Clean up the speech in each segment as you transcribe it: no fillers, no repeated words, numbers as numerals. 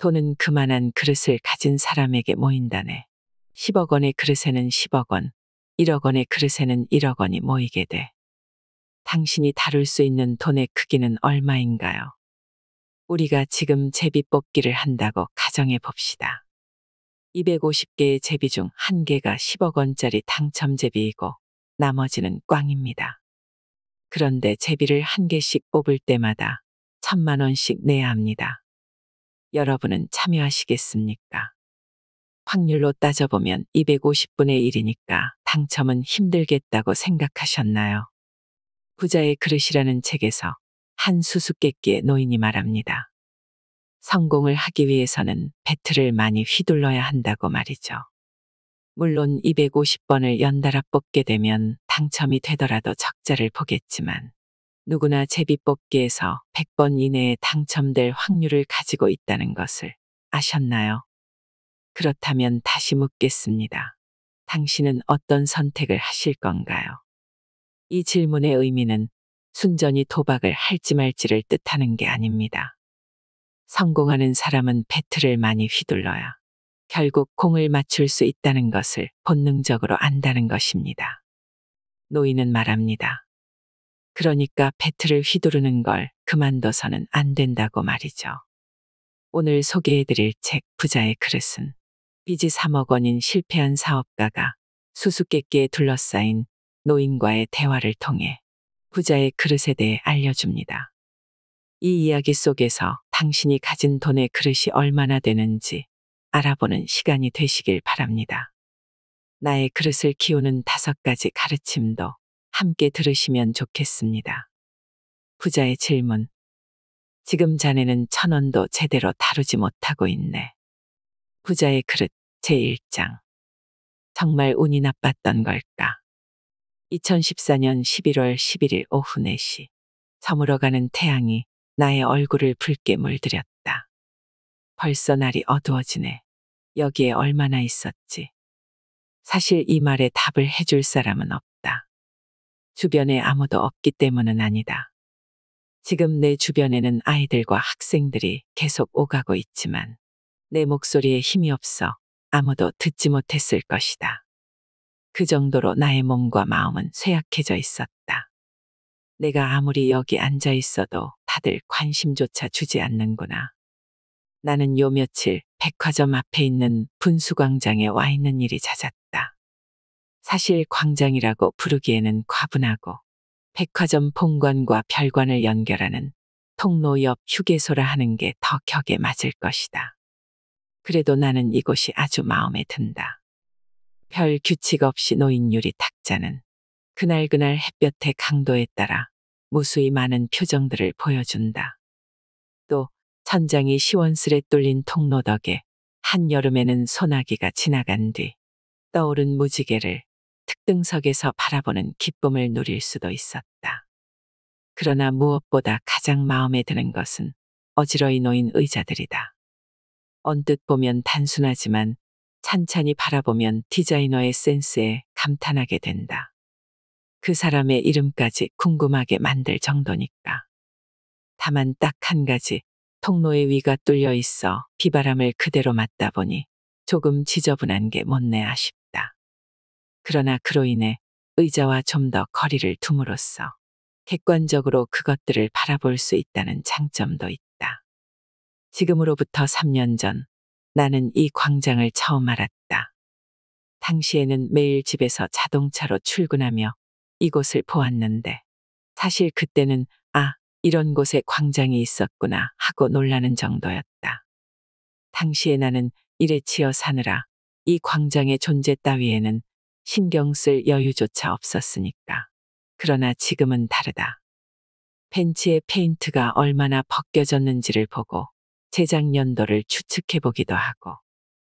돈은 그만한 그릇을 가진 사람에게 모인다네. 10억 원의 그릇에는 10억 원, 1억 원의 그릇에는 1억 원이 모이게 돼. 당신이 다룰 수 있는 돈의 크기는 얼마인가요? 우리가 지금 제비 뽑기를 한다고 가정해 봅시다. 250개의 제비 중 1개가 10억 원짜리 당첨 제비이고 나머지는 꽝입니다. 그런데 제비를 1개씩 뽑을 때마다 1,000만 원씩 내야 합니다. 여러분은 참여하시겠습니까? 확률로 따져보면 250분의 1이니까 당첨은 힘들겠다고 생각하셨나요? 부자의 그릇이라는 책에서 한 수수께끼의 노인이 말합니다. 성공을 하기 위해서는 배틀을 많이 휘둘러야 한다고 말이죠. 물론 250번을 연달아 뽑게 되면 당첨이 되더라도 적자를 보겠지만 누구나 제비뽑기에서 100번 이내에 당첨될 확률을 가지고 있다는 것을 아셨나요? 그렇다면 다시 묻겠습니다. 당신은 어떤 선택을 하실 건가요? 이 질문의 의미는 순전히 도박을 할지 말지를 뜻하는 게 아닙니다. 성공하는 사람은 배틀을 많이 휘둘러야 결국 공을 맞출 수 있다는 것을 본능적으로 안다는 것입니다. 노인은 말합니다. 그러니까 배틀을 휘두르는 걸 그만둬서는 안 된다고 말이죠. 오늘 소개해드릴 책 부자의 그릇은 빚이 3억 원인 실패한 사업가가 수수께끼에 둘러싸인 노인과의 대화를 통해 부자의 그릇에 대해 알려줍니다. 이 이야기 속에서 당신이 가진 돈의 그릇이 얼마나 되는지 알아보는 시간이 되시길 바랍니다. 나의 그릇을 키우는 5가지 가르침도 함께 들으시면 좋겠습니다. 부자의 질문. 지금 자네는 1,000원도 제대로 다루지 못하고 있네. 부자의 그릇 제1장. 정말 운이 나빴던 걸까? 2014년 11월 11일 오후 4시. 저물어가는 태양이 나의 얼굴을 붉게 물들였다. 벌써 날이 어두워지네. 여기에 얼마나 있었지? 사실 이 말에 답을 해줄 사람은 없다. 주변에 아무도 없기 때문은 아니다. 지금 내 주변에는 아이들과 학생들이 계속 오가고 있지만 내 목소리에 힘이 없어 아무도 듣지 못했을 것이다. 그 정도로 나의 몸과 마음은 쇠약해져 있었다. 내가 아무리 여기 앉아 있어도 다들 관심조차 주지 않는구나. 나는 요 며칠 백화점 앞에 있는 분수광장에 와 있는 일이 잦았다. 사실 광장이라고 부르기에는 과분하고 백화점 본관과 별관을 연결하는 통로 옆 휴게소라 하는 게 더 격에 맞을 것이다. 그래도 나는 이곳이 아주 마음에 든다. 별 규칙 없이 놓인 유리 탁자는 그날그날 햇볕의 강도에 따라 무수히 많은 표정들을 보여준다. 또 천장이 시원스레 뚫린 통로 덕에 한여름에는 소나기가 지나간 뒤 떠오른 무지개를 특등석에서 바라보는 기쁨을 누릴 수도 있었다. 그러나 무엇보다 가장 마음에 드는 것은 어지러이 놓인 의자들이다. 언뜻 보면 단순하지만 찬찬히 바라보면 디자이너의 센스에 감탄하게 된다. 그 사람의 이름까지 궁금하게 만들 정도니까. 다만 딱 한 가지, 통로의 위가 뚫려 있어 비바람을 그대로 맞다 보니 조금 지저분한 게 못내 아쉽다. 그러나 그로 인해 의자와 좀 더 거리를 둠으로써 객관적으로 그것들을 바라볼 수 있다는 장점도 있다. 지금으로부터 3년 전 나는 이 광장을 처음 알았다. 당시에는 매일 집에서 자동차로 출근하며 이곳을 보았는데 사실 그때는 이런 곳에 광장이 있었구나 하고 놀라는 정도였다. 당시에 나는 일에 치여 사느라 이 광장의 존재 따위에는 신경 쓸 여유조차 없었으니까. 그러나 지금은 다르다. 벤치의 페인트가 얼마나 벗겨졌는지를 보고 제작 연도를 추측해보기도 하고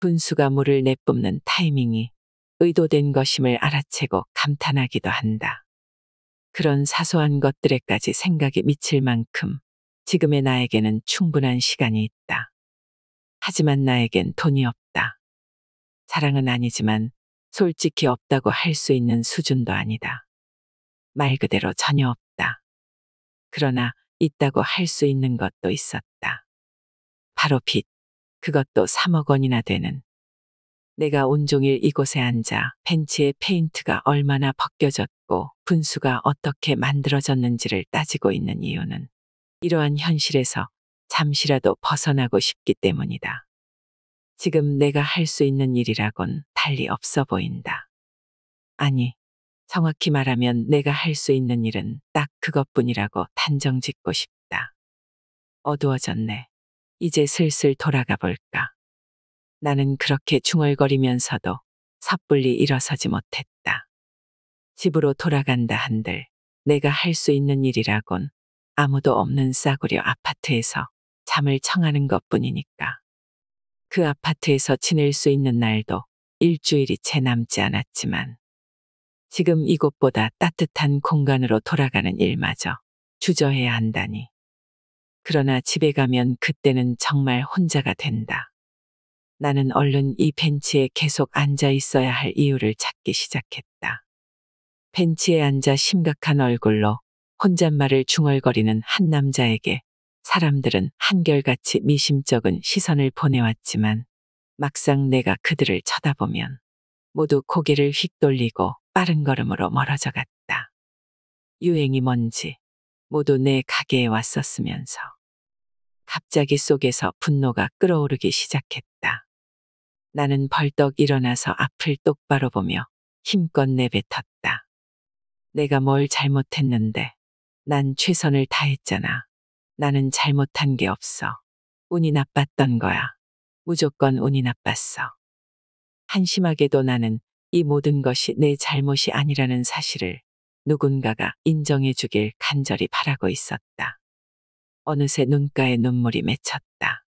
분수가 물을 내뿜는 타이밍이 의도된 것임을 알아채고 감탄하기도 한다. 그런 사소한 것들에까지 생각이 미칠 만큼 지금의 나에게는 충분한 시간이 있다. 하지만 나에겐 돈이 없다. 자랑은 아니지만 솔직히 없다고 할 수 있는 수준도 아니다. 말 그대로 전혀 없다. 그러나 있다고 할 수 있는 것도 있었다. 바로 빚. 그것도 3억 원이나 되는. 내가 온종일 이곳에 앉아 벤치의 페인트가 얼마나 벗겨졌고 분수가 어떻게 만들어졌는지를 따지고 있는 이유는 이러한 현실에서 잠시라도 벗어나고 싶기 때문이다. 지금 내가 할 수 있는 일이라곤 달리 없어 보인다. 아니, 정확히 말하면 내가 할 수 있는 일은 딱 그것뿐이라고 단정 짓고 싶다. 어두워졌네. 이제 슬슬 돌아가 볼까. 나는 그렇게 중얼거리면서도 섣불리 일어서지 못했다. 집으로 돌아간다 한들 내가 할 수 있는 일이라곤 아무도 없는 싸구려 아파트에서 잠을 청하는 것뿐이니까. 그 아파트에서 지낼 수 있는 날도 일주일이 채 남지 않았지만 지금 이곳보다 따뜻한 공간으로 돌아가는 일마저 주저해야 한다니. 그러나 집에 가면 그때는 정말 혼자가 된다. 나는 얼른 이 벤치에 계속 앉아 있어야 할 이유를 찾기 시작했다. 벤치에 앉아 심각한 얼굴로 혼잣말을 중얼거리는 한 남자에게 사람들은 한결같이 미심쩍은 시선을 보내왔지만 막상 내가 그들을 쳐다보면 모두 고개를 휙 돌리고 빠른 걸음으로 멀어져 갔다. 유행이 뭔지 모두 내 가게에 왔었으면서 갑자기 속에서 분노가 끓어오르기 시작했다. 나는 벌떡 일어나서 앞을 똑바로 보며 힘껏 내뱉었다. 내가 뭘 잘못했는데? 난 최선을 다했잖아. 나는 잘못한 게 없어. 운이 나빴던 거야. 무조건 운이 나빴어. 한심하게도 나는 이 모든 것이 내 잘못이 아니라는 사실을 누군가가 인정해 주길 간절히 바라고 있었다. 어느새 눈가에 눈물이 맺혔다.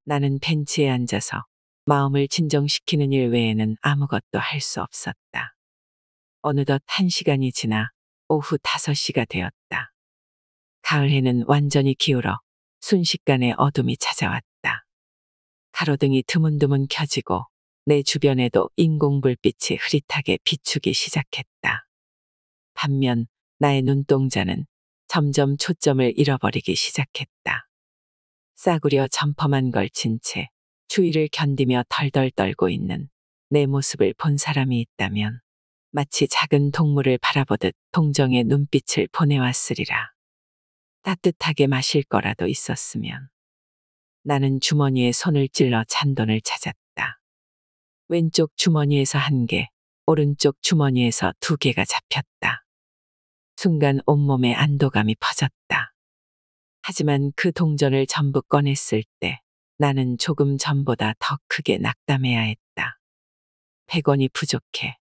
나는 벤치에 앉아서 마음을 진정시키는 일 외에는 아무것도 할 수 없었다. 어느덧 1시간이 지나 오후 5시가 되었다. 가을 해는 완전히 기울어 순식간에 어둠이 찾아왔다. 가로등이 드문드문 켜지고 내 주변에도 인공불빛이 흐릿하게 비추기 시작했다. 반면 나의 눈동자는 점점 초점을 잃어버리기 시작했다. 싸구려 점퍼만 걸친 채 추위를 견디며 덜덜 떨고 있는 내 모습을 본 사람이 있다면 마치 작은 동물을 바라보듯 동정의 눈빛을 보내왔으리라. 따뜻하게 마실 거라도 있었으면. 나는 주머니에 손을 찔러 잔돈을 찾았다. 왼쪽 주머니에서 1개, 오른쪽 주머니에서 2개가 잡혔다. 순간 온몸에 안도감이 퍼졌다. 하지만 그 동전을 전부 꺼냈을 때 나는 조금 전보다 더 크게 낙담해야 했다. 100원이 부족해.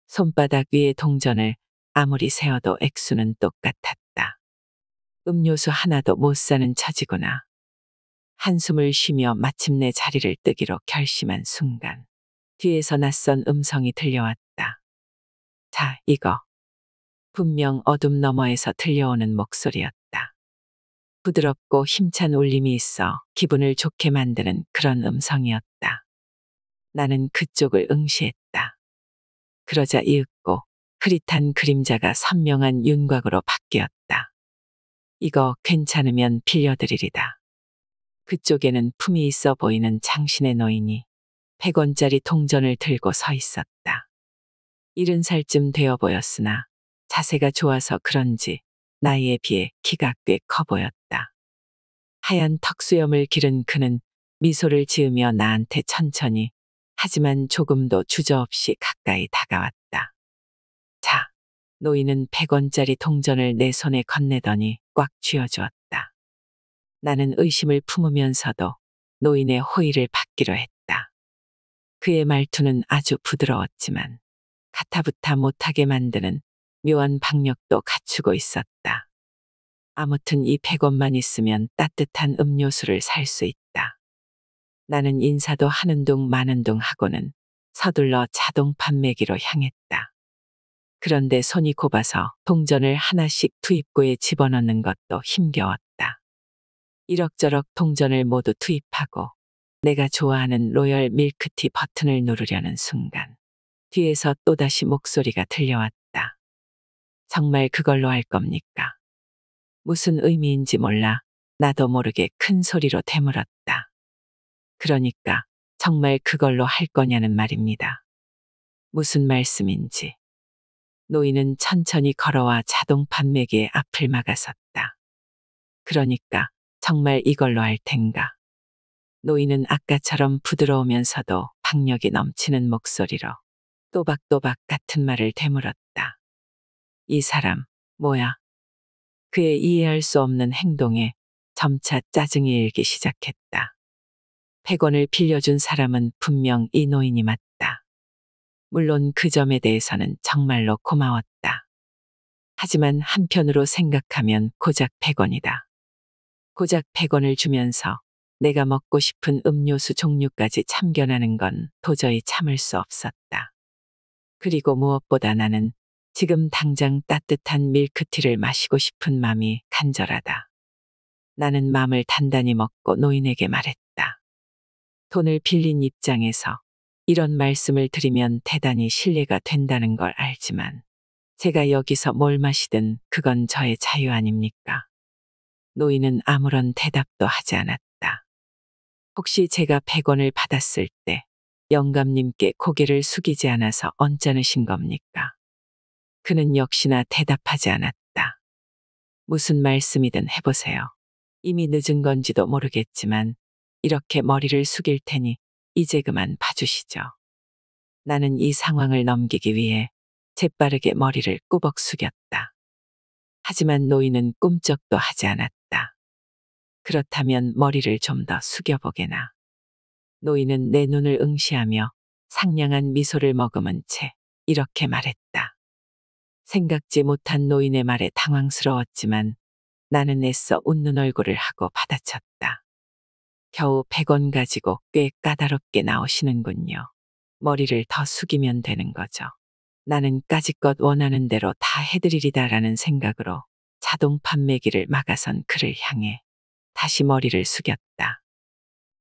손바닥 위의 동전을 아무리 세어도 액수는 똑같았다. 음료수 하나도 못 사는 처지구나. 한숨을 쉬며 마침내 자리를 뜨기로 결심한 순간 뒤에서 낯선 음성이 들려왔다. 자, 이거. 분명 어둠 너머에서 들려오는 목소리였다. 부드럽고 힘찬 울림이 있어 기분을 좋게 만드는 그런 음성이었다. 나는 그쪽을 응시했다. 그러자 이윽고 흐릿한 그림자가 선명한 윤곽으로 바뀌었다. 이거 괜찮으면 빌려드리리다. 그쪽에는 품이 있어 보이는 장신의 노인이 100원짜리 동전을 들고 서 있었다. 70살쯤 되어 보였으나 자세가 좋아서 그런지 나이에 비해 키가 꽤 커 보였다. 하얀 턱수염을 기른 그는 미소를 지으며 나한테 천천히 하지만 조금도 주저없이 가까이 다가왔다. 자, 노인은 100원짜리 동전을 내 손에 건네더니 꽉 쥐어주었다. 나는 의심을 품으면서도 노인의 호의를 받기로 했다. 그의 말투는 아주 부드러웠지만 가타부타 못하게 만드는 묘한 박력도 갖추고 있었다. 아무튼 이 100원만 있으면 따뜻한 음료수를 살 수 있다. 나는 인사도 하는 둥 마는 둥 하고는 서둘러 자동 판매기로 향했다. 그런데 손이 곱아서 동전을 하나씩 투입구에 집어넣는 것도 힘겨웠다. 이럭저럭 동전을 모두 투입하고 내가 좋아하는 로열 밀크티 버튼을 누르려는 순간 뒤에서 또다시 목소리가 들려왔다. 정말 그걸로 할 겁니까? 무슨 의미인지 몰라 나도 모르게 큰 소리로 되물었다. 그러니까 정말 그걸로 할 거냐는 말입니다. 무슨 말씀인지. 노인은 천천히 걸어와 자동 판매기의 앞을 막아섰다. 그러니까 정말 이걸로 할 텐가. 노인은 아까처럼 부드러우면서도 박력이 넘치는 목소리로 또박또박 같은 말을 되물었다. 이 사람, 뭐야? 그의 이해할 수 없는 행동에 점차 짜증이 일기 시작했다. 100원을 빌려준 사람은 분명 이 노인이 맞다. 물론 그 점에 대해서는 정말로 고마웠다. 하지만 한편으로 생각하면 고작 100원이다. 고작 100원을 주면서 내가 먹고 싶은 음료수 종류까지 참견하는 건 도저히 참을 수 없었다. 그리고 무엇보다 나는 지금 당장 따뜻한 밀크티를 마시고 싶은 마음이 간절하다. 나는 마음을 단단히 먹고 노인에게 말했다. 돈을 빌린 입장에서 이런 말씀을 드리면 대단히 실례가 된다는 걸 알지만 제가 여기서 뭘 마시든 그건 저의 자유 아닙니까? 노인은 아무런 대답도 하지 않았다. 혹시 제가 100원을 받았을 때 영감님께 고개를 숙이지 않아서 언짢으신 겁니까? 그는 역시나 대답하지 않았다. 무슨 말씀이든 해보세요. 이미 늦은 건지도 모르겠지만 이렇게 머리를 숙일 테니 이제 그만 봐주시죠. 나는 이 상황을 넘기기 위해 재빠르게 머리를 꾸벅 숙였다. 하지만 노인은 꿈쩍도 하지 않았다. 그렇다면 머리를 좀 더 숙여보게나. 노인은 내 눈을 응시하며 상냥한 미소를 머금은 채 이렇게 말했다. 생각지 못한 노인의 말에 당황스러웠지만 나는 애써 웃는 얼굴을 하고 받아쳤다. 겨우 100원 가지고 꽤 까다롭게 나오시는군요. 머리를 더 숙이면 되는 거죠. 나는 까짓것 원하는 대로 다 해드리리다라는 생각으로 자동 판매기를 막아선 그를 향해 다시 머리를 숙였다.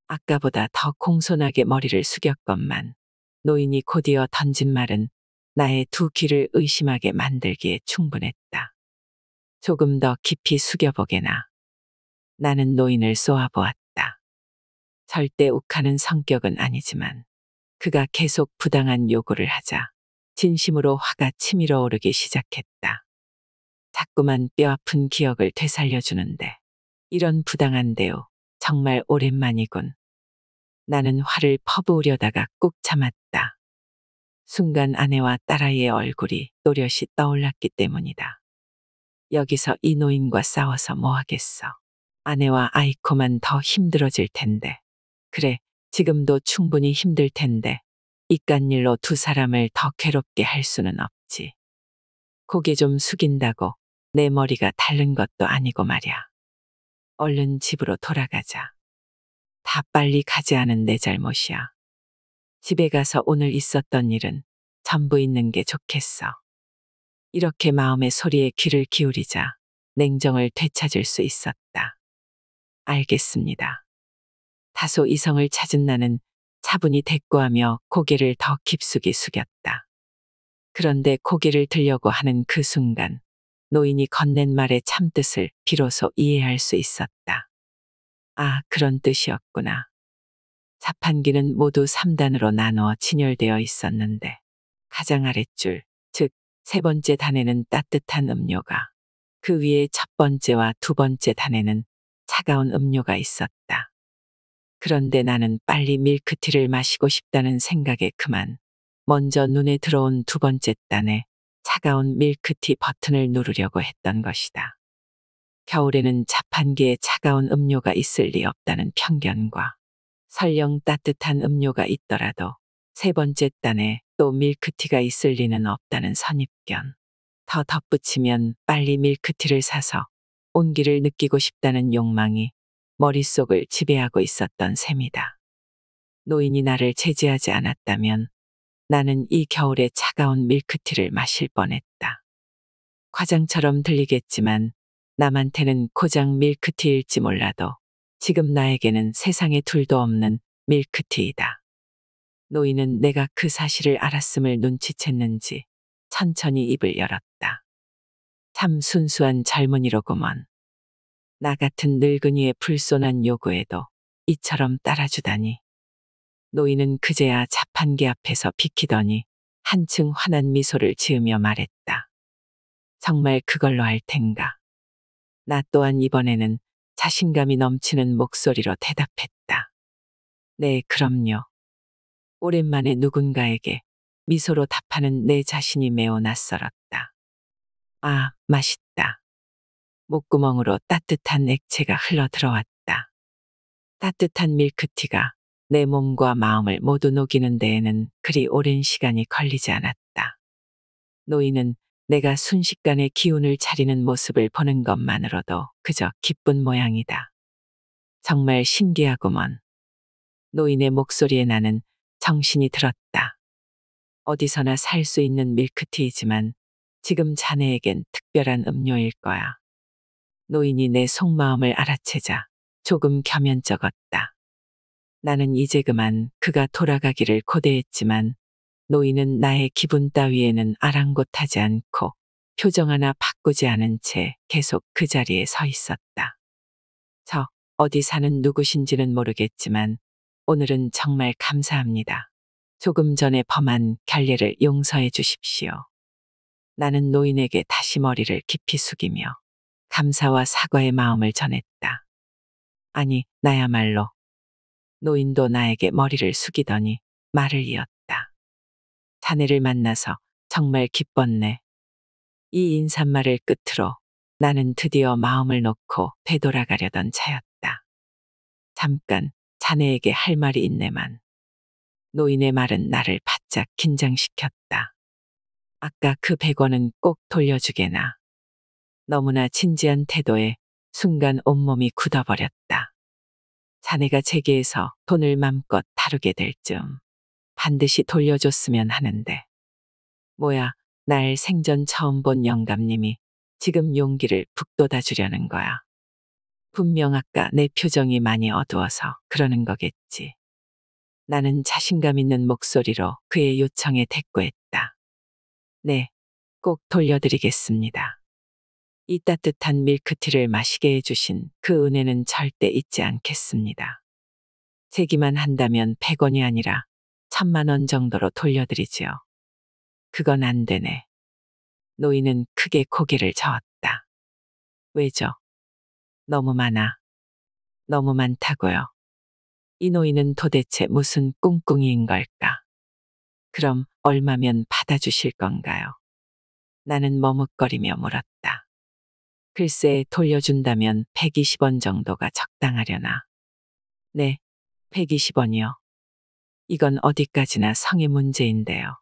아까보다 더 공손하게 머리를 숙였건만 노인이 곧이어 던진 말은 나의 두 귀를 의심하게 만들기에 충분했다. 조금 더 깊이 숙여보게나. 나는 노인을 쏘아보았다. 절대 욱하는 성격은 아니지만 그가 계속 부당한 요구를 하자 진심으로 화가 치밀어 오르기 시작했다. 자꾸만 뼈아픈 기억을 되살려주는데 이런 부당한 대우 정말 오랜만이군. 나는 화를 퍼부으려다가 꾹 참았다. 순간 아내와 딸아이의 얼굴이 또렷이 떠올랐기 때문이다. 여기서 이 노인과 싸워서 뭐 하겠어. 아내와 아이코만 더 힘들어질 텐데. 그래, 지금도 충분히 힘들 텐데 이깟 일로 두 사람을 더 괴롭게 할 수는 없지. 고개 좀 숙인다고 내 머리가 다른 것도 아니고 말야. 얼른 집으로 돌아가자. 다 빨리 가지 않은 내 잘못이야. 집에 가서 오늘 있었던 일은 전부 있는 게 좋겠어. 이렇게 마음의 소리에 귀를 기울이자 냉정을 되찾을 수 있었다. 알겠습니다. 다소 이성을 찾은 나는 차분히 대꾸하며 고개를 더 깊숙이 숙였다. 그런데 고개를 들려고 하는 그 순간 노인이 건넨 말의 참뜻을 비로소 이해할 수 있었다. 아, 그런 뜻이었구나. 자판기는 모두 3단으로 나누어 진열되어 있었는데 가장 아랫줄, 즉 세 번째 단에는 따뜻한 음료가, 그 위에 첫 번째와 두 번째 단에는 차가운 음료가 있었다. 그런데 나는 빨리 밀크티를 마시고 싶다는 생각에 그만 먼저 눈에 들어온 두 번째 단에 차가운 밀크티 버튼을 누르려고 했던 것이다. 겨울에는 자판기에 차가운 음료가 있을 리 없다는 편견과 설령 따뜻한 음료가 있더라도 세 번째 단에 또 밀크티가 있을 리는 없다는 선입견. 더 덧붙이면 빨리 밀크티를 사서 온기를 느끼고 싶다는 욕망이 머릿속을 지배하고 있었던 셈이다. 노인이 나를 제지하지 않았다면 나는 이 겨울에 차가운 밀크티를 마실 뻔했다. 과장처럼 들리겠지만 남한테는 고작 밀크티일지 몰라도 지금 나에게는 세상에 둘도 없는 밀크티이다. 노인은 내가 그 사실을 알았음을 눈치챘는지 천천히 입을 열었다. 참 순수한 젊은이로구먼. 나 같은 늙은이의 불손한 요구에도 이처럼 따라주다니. 노인은 그제야 자판기 앞에서 비키더니 한층 환한 미소를 지으며 말했다. 정말 그걸로 할 텐가? 나 또한 이번에는 자신감이 넘치는 목소리로 대답했다. 네, 그럼요. 오랜만에 누군가에게 미소로 답하는 내 자신이 매우 낯설었다. 아, 맛있다. 목구멍으로 따뜻한 액체가 흘러 들어왔다. 따뜻한 밀크티가 내 몸과 마음을 모두 녹이는 데에는 그리 오랜 시간이 걸리지 않았다. 노인은 내가 순식간에 기운을 차리는 모습을 보는 것만으로도 그저 기쁜 모양이다. 정말 신기하구먼. 노인의 목소리에 나는 정신이 들었다. 어디서나 살 수 있는 밀크티이지만 지금 자네에겐 특별한 음료일 거야. 노인이 내 속마음을 알아채자 조금 겸연쩍었다. 나는 이제 그만 그가 돌아가기를 고대했지만 노인은 나의 기분 따위에는 아랑곳하지 않고 표정 하나 바꾸지 않은 채 계속 그 자리에 서 있었다. 저 어디 사는 누구신지는 모르겠지만 오늘은 정말 감사합니다. 조금 전에 범한 결례를 용서해 주십시오. 나는 노인에게 다시 머리를 깊이 숙이며 감사와 사과의 마음을 전했다. 아니, 나야말로. 노인도 나에게 머리를 숙이더니 말을 이었다. 자네를 만나서 정말 기뻤네. 이 인사말을 끝으로 나는 드디어 마음을 놓고 되돌아가려던 차였다. 잠깐 자네에게 할 말이 있네만. 노인의 말은 나를 바짝 긴장시켰다. 아까 그 100원은 꼭 돌려주게나. 너무나 진지한 태도에 순간 온몸이 굳어버렸다. 자네가 제게에서 돈을 맘껏 다루게 될 즈음 반드시 돌려줬으면 하는데. 뭐야, 날 생전 처음 본 영감님이 지금 용기를 북돋아 주려는 거야. 분명 아까 내 표정이 많이 어두워서 그러는 거겠지. 나는 자신감 있는 목소리로 그의 요청에 대꾸했다. 네, 꼭 돌려드리겠습니다. 이 따뜻한 밀크티를 마시게 해주신 그 은혜는 절대 잊지 않겠습니다. 제기만 한다면 100원이 아니라 1000만 원 정도로 돌려드리지요. 그건 안 되네. 노인은 크게 고개를 저었다. 왜죠? 너무 많아. 너무 많다고요. 이 노인은 도대체 무슨 꿍꿍이인 걸까? 그럼 얼마면 받아주실 건가요? 나는 머뭇거리며 물었다. 글쎄, 돌려준다면 120원 정도가 적당하려나. 네, 120원이요. 이건 어디까지나 성의 문제인데요.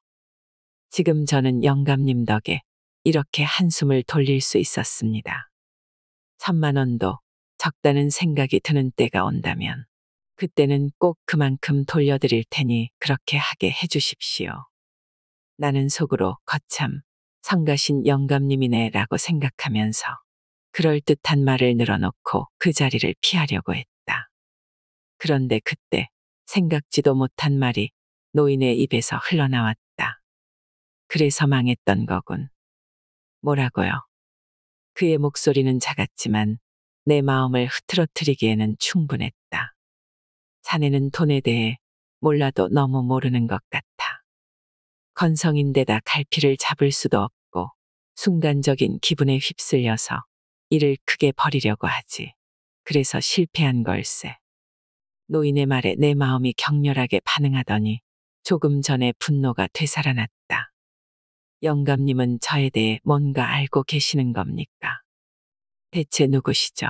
지금 저는 영감님 덕에 이렇게 한숨을 돌릴 수 있었습니다. 1000만 원도 적다는 생각이 드는 때가 온다면 그때는 꼭 그만큼 돌려드릴 테니 그렇게 하게 해주십시오. 나는 속으로 거참 성가신 영감님이네라고 생각하면서 그럴듯한 말을 늘어놓고 그 자리를 피하려고 했다. 그런데 그때 생각지도 못한 말이 노인의 입에서 흘러나왔다. 그래서 망했던 거군. 뭐라고요? 그의 목소리는 작았지만 내 마음을 흐트러뜨리기에는 충분했다. 자네는 돈에 대해 몰라도 너무 모르는 것 같아. 건성인데다 갈피를 잡을 수도 없고 순간적인 기분에 휩쓸려서 일을 크게 벌이려고 하지. 그래서 실패한 걸세. 노인의 말에 내 마음이 격렬하게 반응하더니 조금 전에 분노가 되살아났다. 영감님은 저에 대해 뭔가 알고 계시는 겁니까? 대체 누구시죠?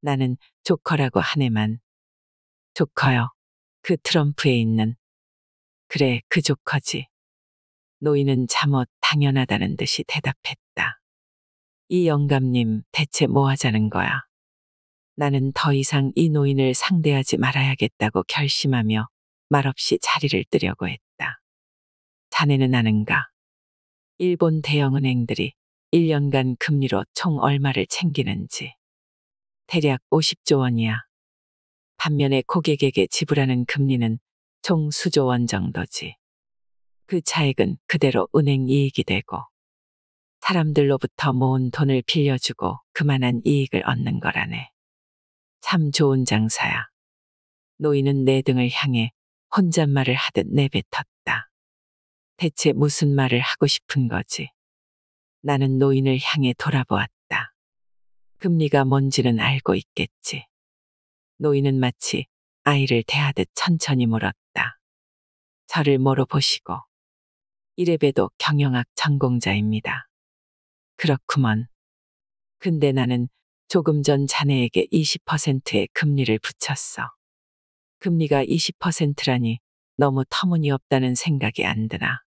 나는 조커라고 하네만. 조커요. 그 트럼프에 있는. 그래, 그 조커지. 노인은 잠옷 당연하다는 듯이 대답했다. 이 영감님 대체 뭐 하자는 거야? 나는 더 이상 이 노인을 상대하지 말아야겠다고 결심하며 말없이 자리를 뜨려고 했다. 자네는 아는가? 일본 대형은행들이 1년간 금리로 총 얼마를 챙기는지. 대략 50조 원이야. 반면에 고객에게 지불하는 금리는 총 수조 원 정도지. 그 차액은 그대로 은행 이익이 되고 사람들로부터 모은 돈을 빌려주고 그만한 이익을 얻는 거라네. 참 좋은 장사야. 노인은 내 등을 향해 혼잣말을 하듯 내뱉었다. 대체 무슨 말을 하고 싶은 거지? 나는 노인을 향해 돌아보았다. 금리가 뭔지는 알고 있겠지. 노인은 마치 아이를 대하듯 천천히 물었다. 저를 뭐로 보시고? 이래봬도 경영학 전공자입니다. 그렇구먼. 근데 나는 조금 전 자네에게 20%의 금리를 붙였어. 금리가 20%라니 너무 터무니없다는 생각이 안 드나.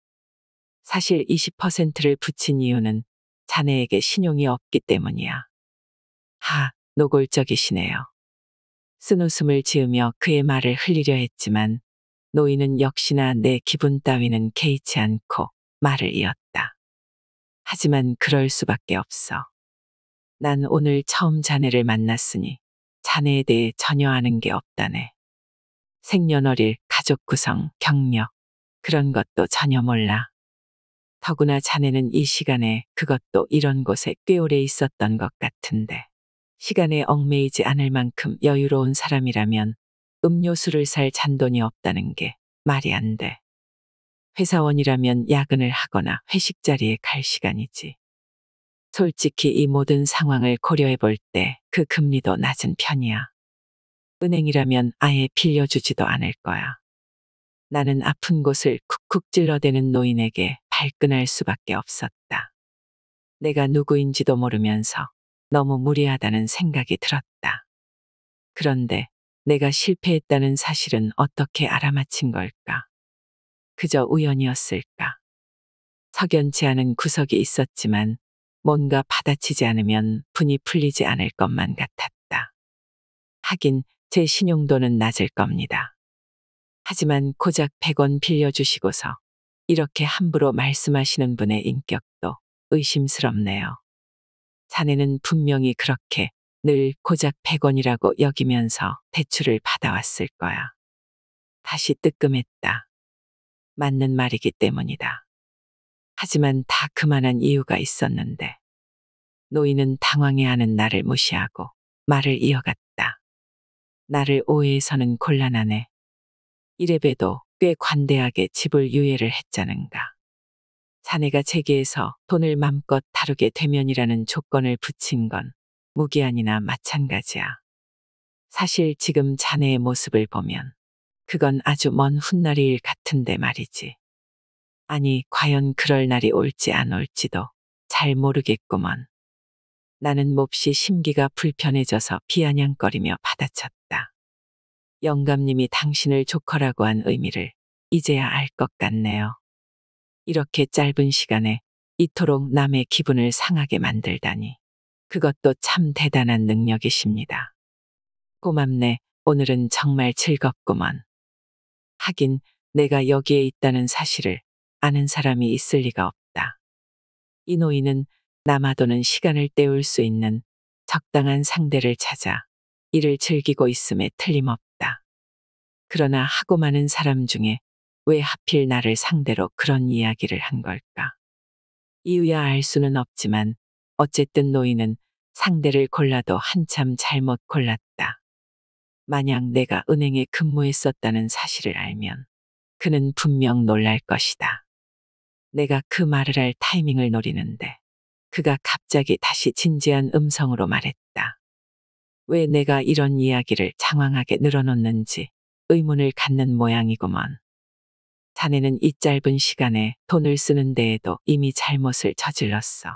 사실 20%를 붙인 이유는 자네에게 신용이 없기 때문이야. 하, 노골적이시네요. 쓴웃음을 지으며 그의 말을 흘리려 했지만 노인은 역시나 내 기분 따위는 개의치 않고 말을 이었다. 하지만 그럴 수밖에 없어. 난 오늘 처음 자네를 만났으니 자네에 대해 전혀 아는 게 없다네. 생년월일, 가족 구성, 경력, 그런 것도 전혀 몰라. 더구나 자네는 이 시간에 그것도 이런 곳에 꽤 오래 있었던 것 같은데. 시간에 얽매이지 않을 만큼 여유로운 사람이라면 음료수를 살 잔돈이 없다는 게 말이 안 돼. 회사원이라면 야근을 하거나 회식 자리에 갈 시간이지. 솔직히 이 모든 상황을 고려해 볼 때 그 금리도 낮은 편이야. 은행이라면 아예 빌려주지도 않을 거야. 나는 아픈 곳을 쿡쿡 찔러대는 노인에게 발끈할 수밖에 없었다. 내가 누구인지도 모르면서 너무 무리하다는 생각이 들었다. 그런데 내가 실패했다는 사실은 어떻게 알아맞힌 걸까? 그저 우연이었을까? 석연치 않은 구석이 있었지만 뭔가 받아치지 않으면 분이 풀리지 않을 것만 같았다. 하긴 제 신용도는 낮을 겁니다. 하지만 고작 100원 빌려주시고서 이렇게 함부로 말씀하시는 분의 인격도 의심스럽네요. 자네는 분명히 그렇게 늘 고작 100원이라고 여기면서 대출을 받아왔을 거야. 다시 뜨끔했다. 맞는 말이기 때문이다. 하지만 다 그만한 이유가 있었는데. 노인은 당황해하는 나를 무시하고 말을 이어갔다. 나를 오해해서는 곤란하네. 이래봬도 꽤 관대하게 집을 유예를 했자는가. 자네가 재계에서 돈을 맘껏 다루게 되면이라는 조건을 붙인 건 무기한이나 마찬가지야. 사실 지금 자네의 모습을 보면 그건 아주 먼 훗날의 일 같은데 말이지. 아니, 과연 그럴 날이 올지 안 올지도 잘 모르겠구먼. 나는 몹시 심기가 불편해져서 비아냥거리며 받아쳤다. 영감님이 당신을 조커라고 한 의미를 이제야 알 것 같네요. 이렇게 짧은 시간에 이토록 남의 기분을 상하게 만들다니. 그것도 참 대단한 능력이십니다. 고맙네. 오늘은 정말 즐겁구먼. 하긴 내가 여기에 있다는 사실을 아는 사람이 있을 리가 없다. 이 노인은 남아도는 시간을 때울 수 있는 적당한 상대를 찾아 이를 즐기고 있음에 틀림없다. 그러나 하고 많은 사람 중에 왜 하필 나를 상대로 그런 이야기를 한 걸까? 이유야 알 수는 없지만 어쨌든 노인은 상대를 골라도 한참 잘못 골랐다. 만약 내가 은행에 근무했었다는 사실을 알면 그는 분명 놀랄 것이다. 내가 그 말을 할 타이밍을 노리는데 그가 갑자기 다시 진지한 음성으로 말했다. 왜 내가 이런 이야기를 장황하게 늘어놓는지 의문을 갖는 모양이구먼. 자네는 이 짧은 시간에 돈을 쓰는 데에도 이미 잘못을 저질렀어.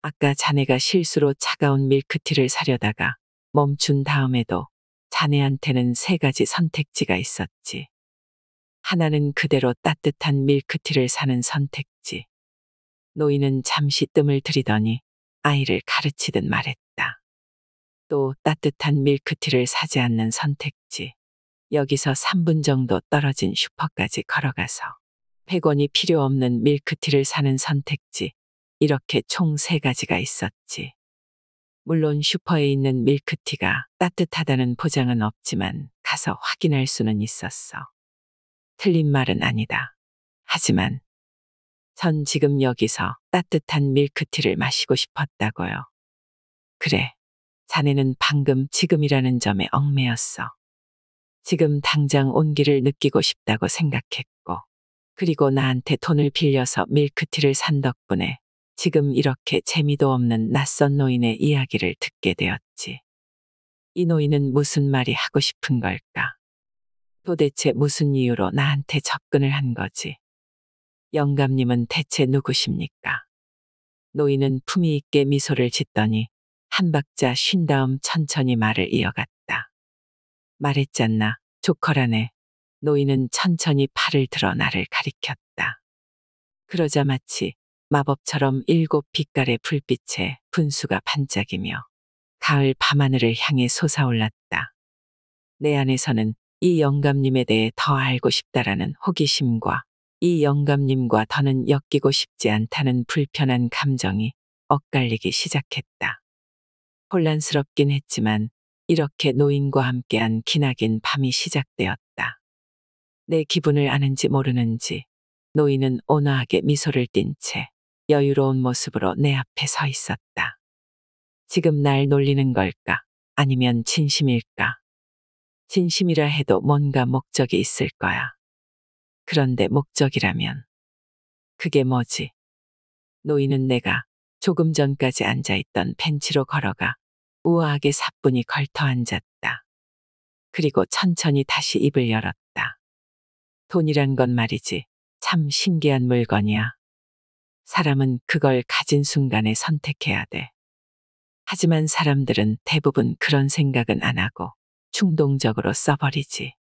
아까 자네가 실수로 차가운 밀크티를 사려다가 멈춘 다음에도 자네한테는 세 가지 선택지가 있었지. 하나는 그대로 따뜻한 밀크티를 사는 선택지. 노인은 잠시 뜸을 들이더니 아이를 가르치듯 말했다. 또 따뜻한 밀크티를 사지 않는 선택지. 여기서 3분 정도 떨어진 슈퍼까지 걸어가서 100원이 필요 없는 밀크티를 사는 선택지. 이렇게 총 3가지가 있었지. 물론 슈퍼에 있는 밀크티가 따뜻하다는 보장은 없지만 가서 확인할 수는 있었어. 틀린 말은 아니다. 하지만 전 지금 여기서 따뜻한 밀크티를 마시고 싶었다고요. 그래, 자네는 방금 지금이라는 점에 얽매였어. 지금 당장 온기를 느끼고 싶다고 생각했고, 그리고 나한테 돈을 빌려서 밀크티를 산 덕분에 지금 이렇게 재미도 없는 낯선 노인의 이야기를 듣게 되었지. 이 노인은 무슨 말이 하고 싶은 걸까? 도대체 무슨 이유로 나한테 접근을 한 거지? 영감님은 대체 누구십니까? 노인은 품위 있게 미소를 짓더니 한 박자 쉰 다음 천천히 말을 이어갔다. 말했잖나, 조커라네. 노인은 천천히 팔을 들어 나를 가리켰다. 그러자 마치 마법처럼 7 빛깔의 불빛에 분수가 반짝이며 가을 밤하늘을 향해 솟아올랐다. 내 안에서는 이 영감님에 대해 더 알고 싶다라는 호기심과 이 영감님과 더는 엮이고 싶지 않다는 불편한 감정이 엇갈리기 시작했다. 혼란스럽긴 했지만 이렇게 노인과 함께한 기나긴 밤이 시작되었다. 내 기분을 아는지 모르는지 노인은 온화하게 미소를 띤 채 여유로운 모습으로 내 앞에 서 있었다. 지금 날 놀리는 걸까? 아니면 진심일까? 진심이라 해도 뭔가 목적이 있을 거야. 그런데 목적이라면 그게 뭐지? 노인은 내가 조금 전까지 앉아있던 벤치로 걸어가 우아하게 사뿐히 걸터 앉았다. 그리고 천천히 다시 입을 열었다. 돈이란 건 말이지 참 신기한 물건이야. 사람은 그걸 가진 순간에 선택해야 돼. 하지만 사람들은 대부분 그런 생각은 안 하고 충동적으로 써버리지.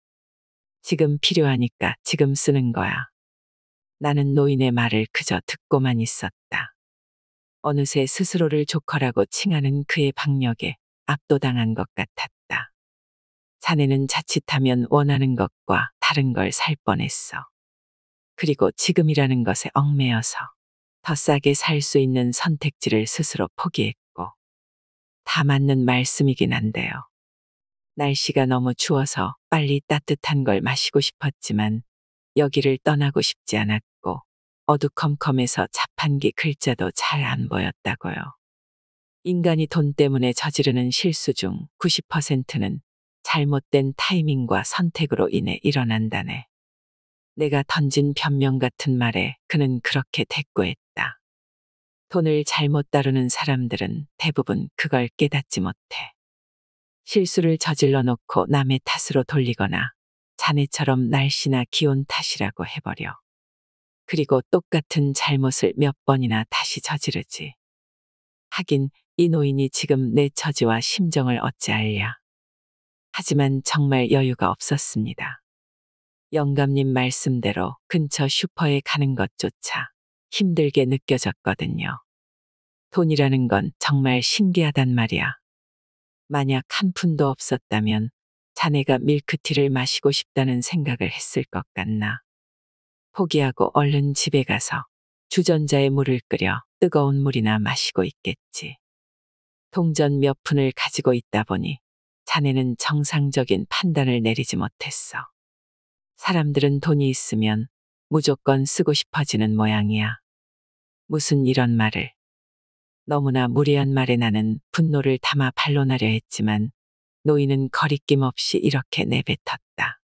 지금 필요하니까 지금 쓰는 거야. 나는 노인의 말을 그저 듣고만 있었다. 어느새 스스로를 조커라고 칭하는 그의 박력에 압도당한 것 같았다. 자네는 자칫하면 원하는 것과 다른 걸 살 뻔했어. 그리고 지금이라는 것에 얽매여서 더 싸게 살 수 있는 선택지를 스스로 포기했고, 다 맞는 말씀이긴 한데요. 날씨가 너무 추워서 빨리 따뜻한 걸 마시고 싶었지만 여기를 떠나고 싶지 않았고 어두컴컴해서 자판기 글자도 잘 안 보였다고요. 인간이 돈 때문에 저지르는 실수 중 90%는 잘못된 타이밍과 선택으로 인해 일어난다네. 내가 던진 변명 같은 말에 그는 그렇게 대꾸했다. 돈을 잘못 다루는 사람들은 대부분 그걸 깨닫지 못해. 실수를 저질러 놓고 남의 탓으로 돌리거나 자네처럼 날씨나 기온 탓이라고 해버려. 그리고 똑같은 잘못을 몇 번이나 다시 저지르지. 하긴 이 노인이 지금 내 처지와 심정을 어찌 알랴. 하지만 정말 여유가 없었습니다. 영감님 말씀대로 근처 슈퍼에 가는 것조차 힘들게 느껴졌거든요. 돈이라는 건 정말 신기하단 말이야. 만약 한 푼도 없었다면 자네가 밀크티를 마시고 싶다는 생각을 했을 것 같나. 포기하고 얼른 집에 가서 주전자에 물을 끓여 뜨거운 물이나 마시고 있겠지. 동전 몇 푼을 가지고 있다 보니 자네는 정상적인 판단을 내리지 못했어. 사람들은 돈이 있으면 무조건 쓰고 싶어지는 모양이야. 무슨 이런 말을. 너무나 무리한 말에 나는 분노를 담아 반론하려 했지만 노인은 거리낌 없이 이렇게 내뱉었다.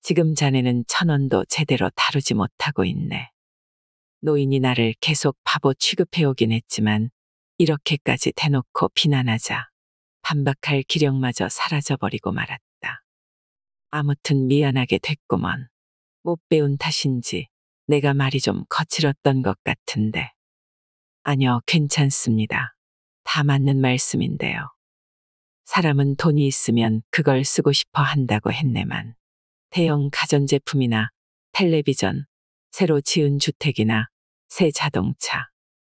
지금 자네는 1,000원도 제대로 다루지 못하고 있네. 노인이 나를 계속 바보 취급해오긴 했지만 이렇게까지 대놓고 비난하자 반박할 기력마저 사라져버리고 말았다. 아무튼 미안하게 됐구먼. 못 배운 탓인지 내가 말이 좀 거칠었던 것 같은데. 아니요, 괜찮습니다. 다 맞는 말씀인데요. 사람은 돈이 있으면 그걸 쓰고 싶어 한다고 했네만. 대형 가전제품이나 텔레비전, 새로 지은 주택이나 새 자동차,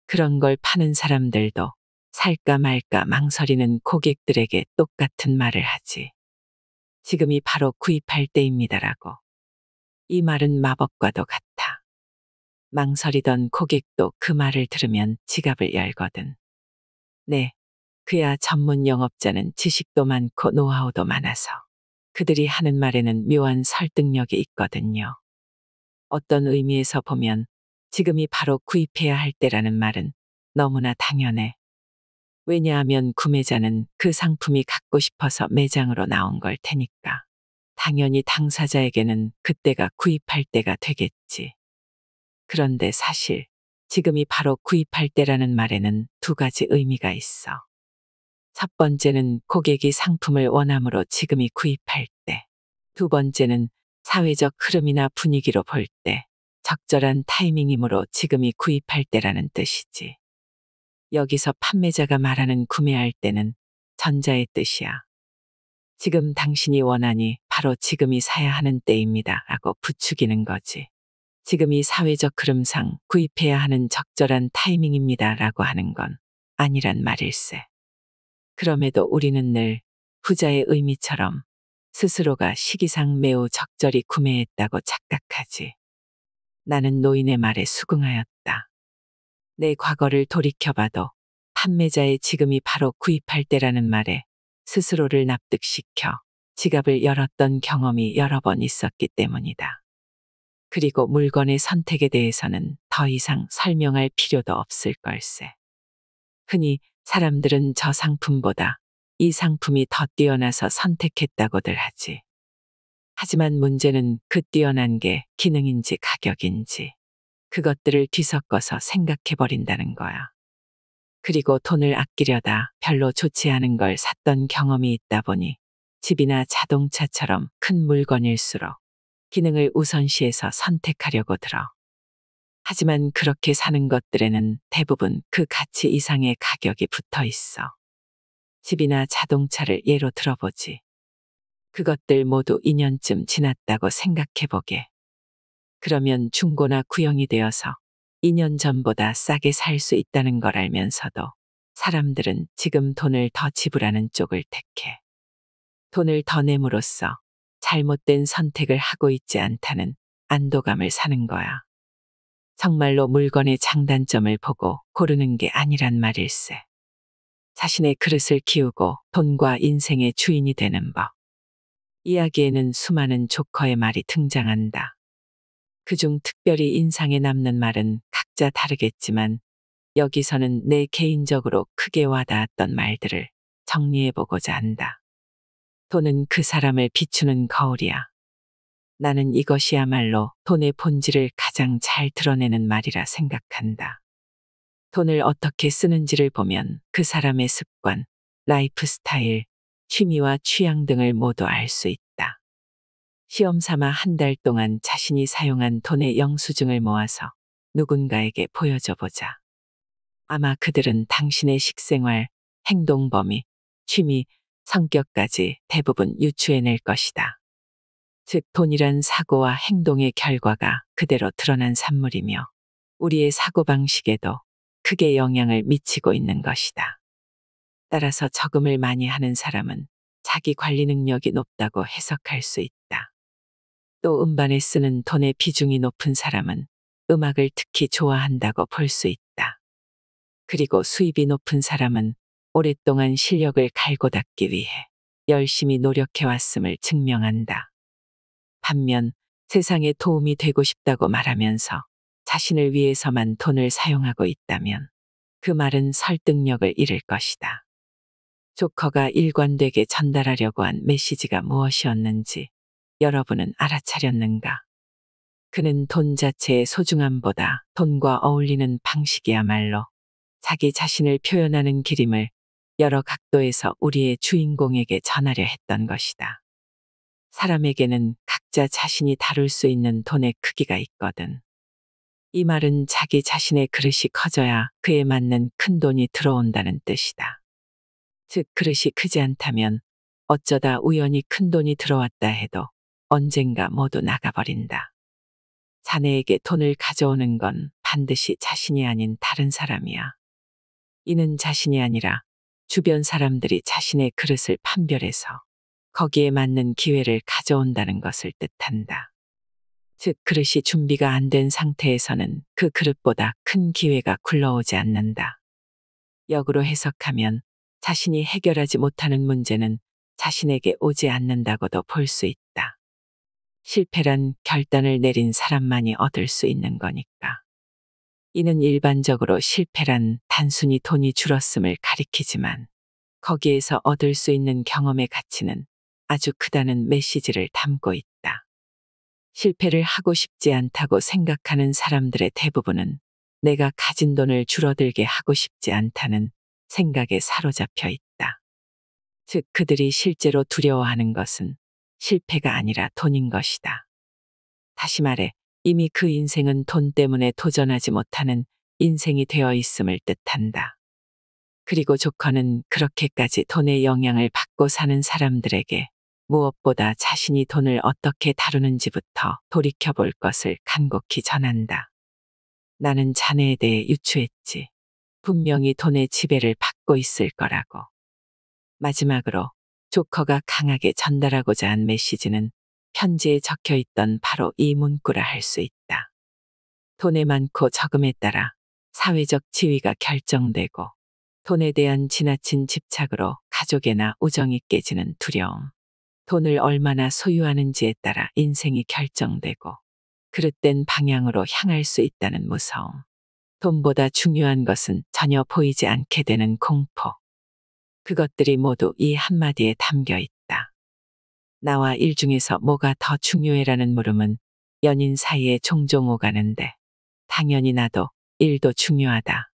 그런 걸 파는 사람들도 살까 말까 망설이는 고객들에게 똑같은 말을 하지. 지금이 바로 구입할 때입니다라고. 이 말은 마법과도 같아. 망설이던 고객도 그 말을 들으면 지갑을 열거든. 네, 그야 전문 영업자는 지식도 많고 노하우도 많아서 그들이 하는 말에는 묘한 설득력이 있거든요. 어떤 의미에서 보면 지금이 바로 구입해야 할 때라는 말은 너무나 당연해. 왜냐하면 구매자는 그 상품이 갖고 싶어서 매장으로 나온 걸 테니까. 당연히 당사자에게는 그때가 구입할 때가 되겠지. 그런데 사실 지금이 바로 구입할 때라는 말에는 두 가지 의미가 있어. 첫 번째는 고객이 상품을 원함으로 지금이 구입할 때. 두 번째는 사회적 흐름이나 분위기로 볼 때 적절한 타이밍이므로 지금이 구입할 때라는 뜻이지. 여기서 판매자가 말하는 구매할 때는 전자의 뜻이야. 지금 당신이 원하니 바로 지금이 사야 하는 때입니다 라고 부추기는 거지. 지금이 사회적 흐름상 구입해야 하는 적절한 타이밍입니다 라고 하는 건 아니란 말일세. 그럼에도 우리는 늘 후자의 의미처럼 스스로가 시기상 매우 적절히 구매했다고 착각하지. 나는 노인의 말에 수긍하였다. 내 과거를 돌이켜봐도 판매자의 지금이 바로 구입할 때라는 말에 스스로를 납득시켜 지갑을 열었던 경험이 여러 번 있었기 때문이다. 그리고 물건의 선택에 대해서는 더 이상 설명할 필요도 없을 걸세. 흔히 사람들은 저 상품보다 이 상품이 더 뛰어나서 선택했다고들 하지. 하지만 문제는 그 뛰어난 게 기능인지 가격인지 그것들을 뒤섞어서 생각해버린다는 거야. 그리고 돈을 아끼려다 별로 좋지 않은 걸 샀던 경험이 있다 보니 집이나 자동차처럼 큰 물건일수록 기능을 우선시해서 선택하려고 들어. 하지만 그렇게 사는 것들에는 대부분 그 가치 이상의 가격이 붙어 있어. 집이나 자동차를 예로 들어보지. 그것들 모두 2년쯤 지났다고 생각해보게. 그러면 중고나 구형이 되어서 2년 전보다 싸게 살 수 있다는 걸 알면서도 사람들은 지금 돈을 더 지불하는 쪽을 택해. 돈을 더 내므로써 잘못된 선택을 하고 있지 않다는 안도감을 사는 거야. 정말로 물건의 장단점을 보고 고르는 게 아니란 말일세. 자신의 그릇을 키우고 돈과 인생의 주인이 되는 법. 이야기에는 수많은 조커의 말이 등장한다. 그중 특별히 인상에 남는 말은 각자 다르겠지만 여기서는 내 개인적으로 크게 와닿았던 말들을 정리해보고자 한다. 돈은 그 사람을 비추는 거울이야. 나는 이것이야말로 돈의 본질을 가장 잘 드러내는 말이라 생각한다. 돈을 어떻게 쓰는지를 보면 그 사람의 습관, 라이프 스타일, 취미와 취향 등을 모두 알 수 있다. 시험 삼아 한 달 동안 자신이 사용한 돈의 영수증을 모아서 누군가에게 보여줘 보자. 아마 그들은 당신의 식생활, 행동 범위, 취미, 성격까지 대부분 유추해낼 것이다. 즉 돈이란 사고와 행동의 결과가 그대로 드러난 산물이며 우리의 사고방식에도 크게 영향을 미치고 있는 것이다. 따라서 저금을 많이 하는 사람은 자기 관리 능력이 높다고 해석할 수 있다. 또 음반에 쓰는 돈의 비중이 높은 사람은 음악을 특히 좋아한다고 볼 수 있다. 그리고 수입이 높은 사람은 오랫동안 실력을 갈고 닦기 위해 열심히 노력해왔음을 증명한다. 반면 세상에 도움이 되고 싶다고 말하면서 자신을 위해서만 돈을 사용하고 있다면 그 말은 설득력을 잃을 것이다. 조커가 일관되게 전달하려고 한 메시지가 무엇이었는지 여러분은 알아차렸는가? 그는 돈 자체의 소중함보다 돈과 어울리는 방식이야말로 자기 자신을 표현하는 길임을 여러 각도에서 우리의 주인공에게 전하려 했던 것이다. 사람에게는 각자 자신이 다룰 수 있는 돈의 크기가 있거든. 이 말은 자기 자신의 그릇이 커져야 그에 맞는 큰 돈이 들어온다는 뜻이다. 즉 그릇이 크지 않다면 어쩌다 우연히 큰 돈이 들어왔다 해도 언젠가 모두 나가버린다. 자네에게 돈을 가져오는 건 반드시 자신이 아닌 다른 사람이야. 이는 자신이 아니라 주변 사람들이 자신의 그릇을 판별해서 거기에 맞는 기회를 가져온다는 것을 뜻한다. 즉 그릇이 준비가 안 된 상태에서는 그 그릇보다 큰 기회가 굴러오지 않는다. 역으로 해석하면 자신이 해결하지 못하는 문제는 자신에게 오지 않는다고도 볼 수 있다. 실패란 결단을 내린 사람만이 얻을 수 있는 거니까. 이는 일반적으로 실패란 단순히 돈이 줄었음을 가리키지만 거기에서 얻을 수 있는 경험의 가치는 아주 크다는 메시지를 담고 있다. 실패를 하고 싶지 않다고 생각하는 사람들의 대부분은 내가 가진 돈을 줄어들게 하고 싶지 않다는 생각에 사로잡혀 있다. 즉, 그들이 실제로 두려워하는 것은 실패가 아니라 돈인 것이다. 다시 말해, 이미 그 인생은 돈 때문에 도전하지 못하는 인생이 되어 있음을 뜻한다. 그리고 조커는 그렇게까지 돈의 영향을 받고 사는 사람들에게 무엇보다 자신이 돈을 어떻게 다루는지부터 돌이켜볼 것을 간곡히 전한다. 나는 자네에 대해 유추했지. 분명히 돈의 지배를 받고 있을 거라고. 마지막으로 조커가 강하게 전달하고자 한 메시지는 편지에 적혀 있던 바로 이 문구라 할 수 있다. 돈의 많고 적음에 따라 사회적 지위가 결정되고 돈에 대한 지나친 집착으로 가족애나 우정이 깨지는 두려움. 돈을 얼마나 소유하는지에 따라 인생이 결정되고 그릇된 방향으로 향할 수 있다는 무서움. 돈보다 중요한 것은 전혀 보이지 않게 되는 공포. 그것들이 모두 이 한마디에 담겨 있다. 나와 일 중에서 뭐가 더 중요해라는 물음은 연인 사이에 종종 오가는데 당연히 나도 일도 중요하다.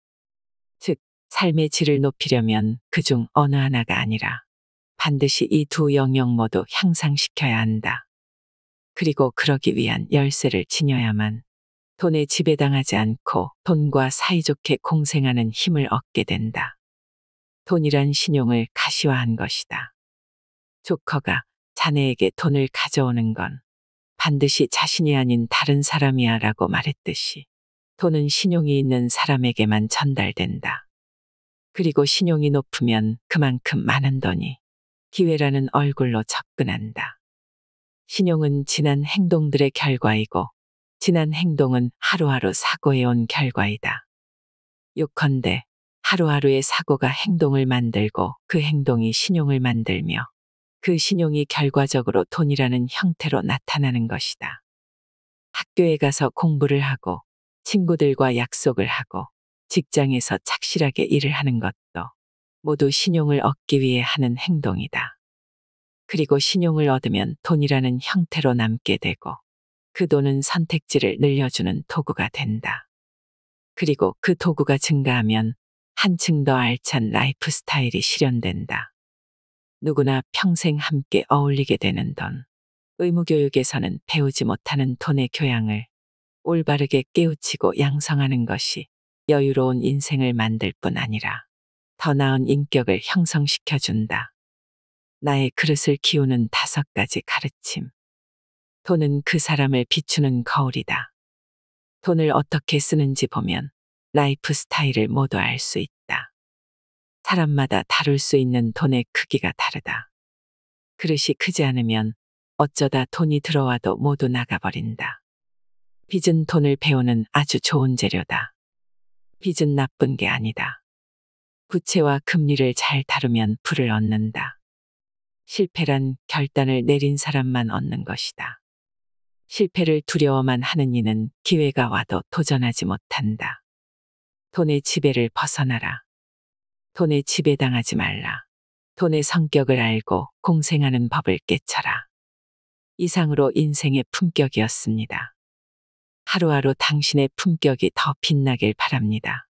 즉, 삶의 질을 높이려면 그중 어느 하나가 아니라 반드시 이 두 영역 모두 향상시켜야 한다. 그리고 그러기 위한 열쇠를 지녀야만 돈에 지배당하지 않고 돈과 사이좋게 공생하는 힘을 얻게 된다. 돈이란 신용을 가시화한 것이다. 조커가 자네에게 돈을 가져오는 건 반드시 자신이 아닌 다른 사람이야 라고 말했듯이 돈은 신용이 있는 사람에게만 전달된다. 그리고 신용이 높으면 그만큼 많은 돈이 기회라는 얼굴로 접근한다. 신용은 지난 행동들의 결과이고 지난 행동은 하루하루 사고해온 결과이다. 요컨대 하루하루의 사고가 행동을 만들고 그 행동이 신용을 만들며 그 신용이 결과적으로 돈이라는 형태로 나타나는 것이다. 학교에 가서 공부를 하고 친구들과 약속을 하고 직장에서 착실하게 일을 하는 것도 모두 신용을 얻기 위해 하는 행동이다. 그리고 신용을 얻으면 돈이라는 형태로 남게 되고 그 돈은 선택지를 늘려주는 도구가 된다. 그리고 그 도구가 증가하면 한층 더 알찬 라이프 스타일이 실현된다. 누구나 평생 함께 어울리게 되는 돈. 의무교육에서는 배우지 못하는 돈의 교양을 올바르게 깨우치고 양성하는 것이 여유로운 인생을 만들 뿐 아니라 더 나은 인격을 형성시켜준다. 나의 그릇을 키우는 5가지 가르침. 돈은 그 사람을 비추는 거울이다. 돈을 어떻게 쓰는지 보면 라이프 스타일을 모두 알 수 있다. 사람마다 다룰 수 있는 돈의 크기가 다르다. 그릇이 크지 않으면 어쩌다 돈이 들어와도 모두 나가버린다. 빚은 돈을 배우는 아주 좋은 재료다. 빚은 나쁜 게 아니다. 부채와 금리를 잘 다루면 부를 얻는다. 실패란 결단을 내린 사람만 얻는 것이다. 실패를 두려워만 하는 이는 기회가 와도 도전하지 못한다. 돈의 지배를 벗어나라. 돈에 지배당하지 말라. 돈의 성격을 알고 공생하는 법을 깨쳐라. 이상으로 인생의 품격이었습니다. 하루하루 당신의 품격이 더 빛나길 바랍니다.